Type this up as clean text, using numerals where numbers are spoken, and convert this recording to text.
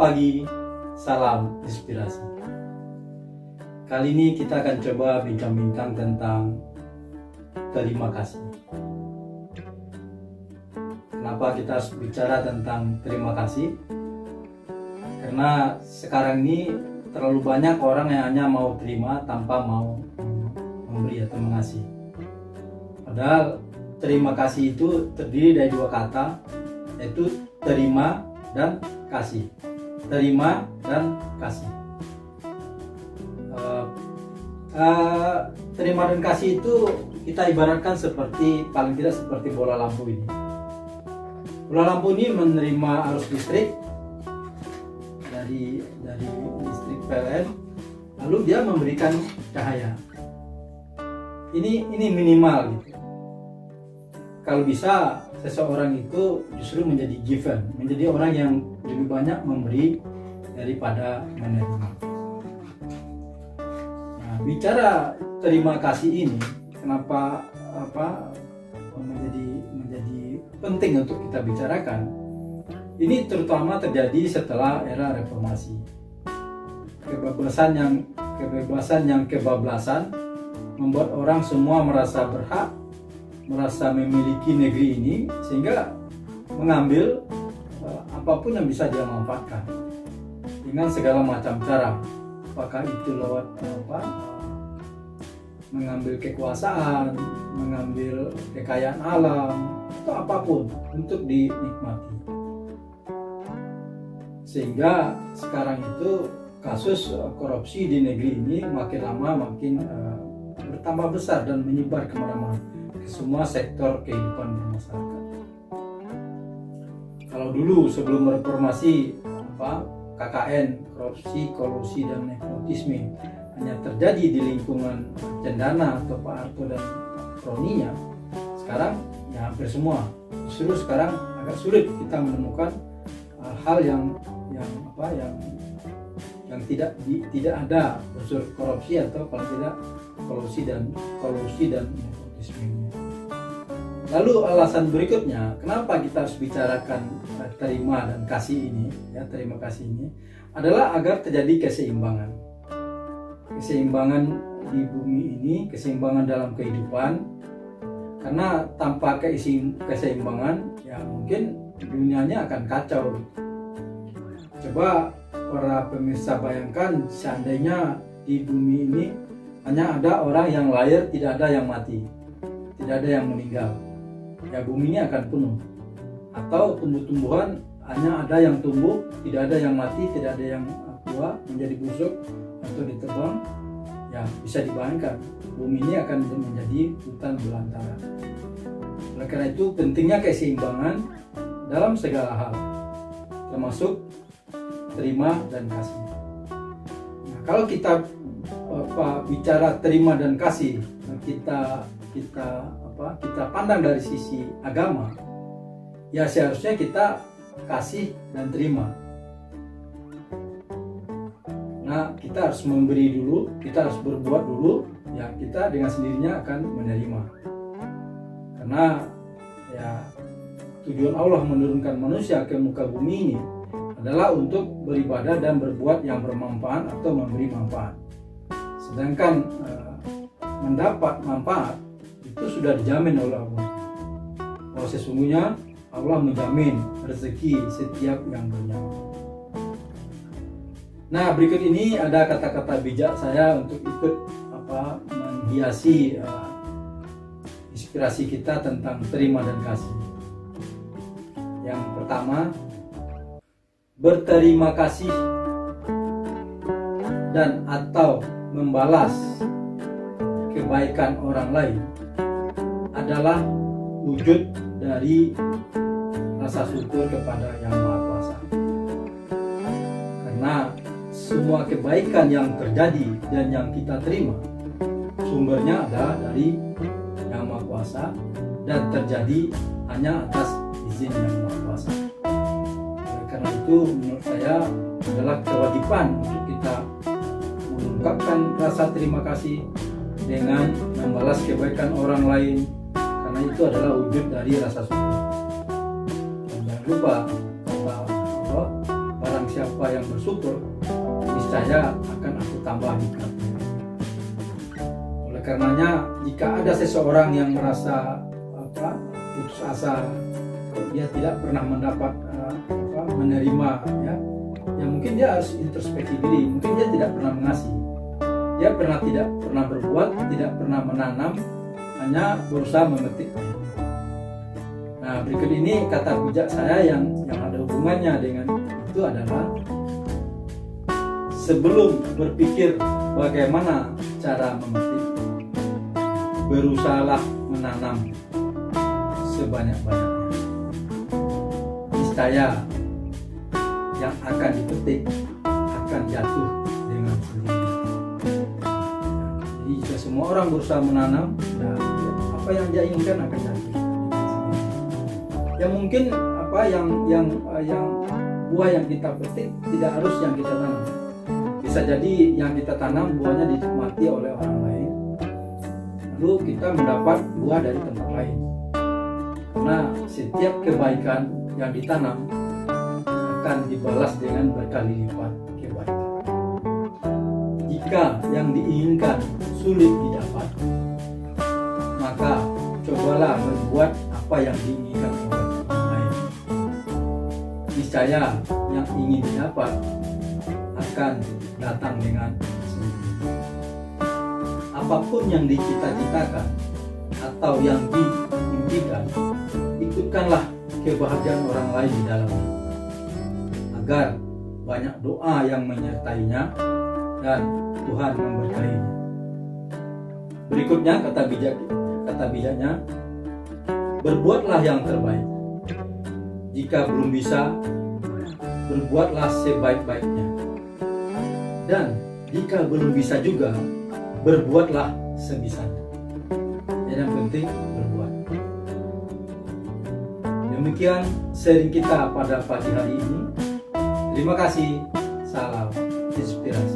pagi, salam inspirasi. Kali ini kita akan coba bincang-bincang tentang terima kasih. Kenapa kita harus bicara tentang terima kasih? Karena sekarang ini terlalu banyak orang yang hanya mau terima tanpa mau memberi atau mengasih. Padahal terima kasih itu terdiri dari dua kata, yaitu terima dan kasih. Terima dan kasih. Terima dan kasih itu kita ibaratkan seperti, paling tidak seperti bola lampu ini. Bola lampu ini menerima arus listrik dari listrik PLN, lalu dia memberikan cahaya. Ini minimal gitu. Kalau bisa seseorang itu justru menjadi giver, menjadi orang yang lebih banyak memberi daripada menerima. Nah, bicara terima kasih ini, kenapa menjadi penting untuk kita bicarakan? Ini terutama terjadi setelah era reformasi. Kebebasan yang kebablasan membuat orang semua merasa berhak, merasa memiliki negeri ini, sehingga mengambil apapun yang bisa dia manfaatkan dengan segala macam cara. Apakah itu lewat mengambil kekuasaan, mengambil kekayaan alam, atau apapun untuk dinikmati. Sehingga sekarang itu kasus korupsi di negeri ini makin lama makin bertambah besar dan menyebar kemana-mana, ke semua sektor kehidupan masyarakat. Kalau dulu sebelum reformasi KKN, korupsi, kolusi, dan nepotisme hanya terjadi di lingkungan Cendana atau Pak Harto dan kroninya, sekarang ya hampir semua. Justru sekarang agak sulit kita menemukan hal yang tidak ada unsur korupsi atau kalau tidak kolusi dan nepotisme. Lalu alasan berikutnya, kenapa kita harus bicarakan terima dan kasih ini, ya, terima kasih ini adalah agar terjadi keseimbangan di bumi ini, keseimbangan dalam kehidupan. Karena tanpa keseimbangan, ya mungkin dunianya akan kacau. Coba para pemirsa bayangkan seandainya di bumi ini hanya ada orang yang lahir, tidak ada yang mati, tidak ada yang meninggal, ya bumi ini akan penuh. Atau tumbuh-tumbuhan hanya ada yang tumbuh, tidak ada yang mati, tidak ada yang tua menjadi busuk atau ditebang, ya bisa dibayangkan bumi ini akan menjadi hutan belantara. Oleh karena itu pentingnya keseimbangan dalam segala hal, termasuk terima dan kasih. Nah, kalau kita bicara terima dan kasih, kita pandang dari sisi agama, ya seharusnya kita kasih dan terima. Nah, kita harus memberi dulu, kita harus berbuat dulu, ya kita dengan sendirinya akan menerima. Karena ya tujuan Allah menurunkan manusia ke muka bumi ini adalah untuk beribadah dan berbuat yang bermanfaat atau memberi manfaat. Sedangkan mendapat manfaat itu sudah dijamin oleh Allah. Bahwa sesungguhnya Allah menjamin rezeki setiap yang bernyawa. Nah, berikut ini ada kata-kata bijak saya untuk ikut menghiasi inspirasi kita tentang terima dan kasih. Yang pertama, berterima kasih dan atau membalas kebaikan orang lain adalah wujud dari rasa syukur kepada Yang Maha Kuasa. Karena semua kebaikan yang terjadi dan yang kita terima sumbernya adalah dari Yang Maha Kuasa dan terjadi hanya atas izin Yang Maha Kuasa. Karena itu menurut saya adalah kewajiban untuk kita mengungkapkan rasa terima kasih dengan membalas kebaikan orang lain, karena itu adalah wujud dari rasa syukur. Dan jangan lupa bahwa barang siapa hamba yang bersyukur, niscaya akan aku tambah nikmatnya. Oleh karenanya, jika ada seseorang yang merasa putus asa, dia tidak pernah mendapat menerima, ya mungkin dia harus introspeksi diri. Mungkin dia tidak pernah mengasihi, dia tidak pernah berbuat, tidak pernah menanam, hanya berusaha memetik. Nah, berikut ini kata bijak saya yang ada hubungannya dengan itu adalah: sebelum berpikir bagaimana cara memetik, berusahalah menanam sebanyak-banyaknya. Niscaya yang akan dipetik akan jatuh dengan sendirinya. Jadi jika semua orang berusaha menanam, nah, apa yang dia inginkan akan jatuh. Ya mungkin yang buah yang kita petik tidak harus yang kita tanam. Bisa jadi yang kita tanam buahnya dinikmati oleh orang lain, lalu kita mendapat buah dari tempat lain. Karena setiap kebaikan yang ditanam akan dibalas dengan berkali lipat kebaikan. Jika yang diinginkan sulit didapat, maka cobalah berbuat apa yang diinginkan oleh orang lain. Niscaya yang ingin didapat akan datang dengan sendirinya. Apapun yang dicita-citakan atau yang diimpikan, ikutkanlah kebahagiaan orang lain di dalamnya, agar banyak doa yang menyertainya dan Tuhan memberkatinya. Berikutnya kata bijaknya, berbuatlah yang terbaik. Jika belum bisa, berbuatlah sebaik-baiknya. Dan jika belum bisa juga, berbuatlah sebisanya. Yang penting berbuat. Demikian sharing kita pada pagi hari ini. Terima kasih. Salam inspirasi.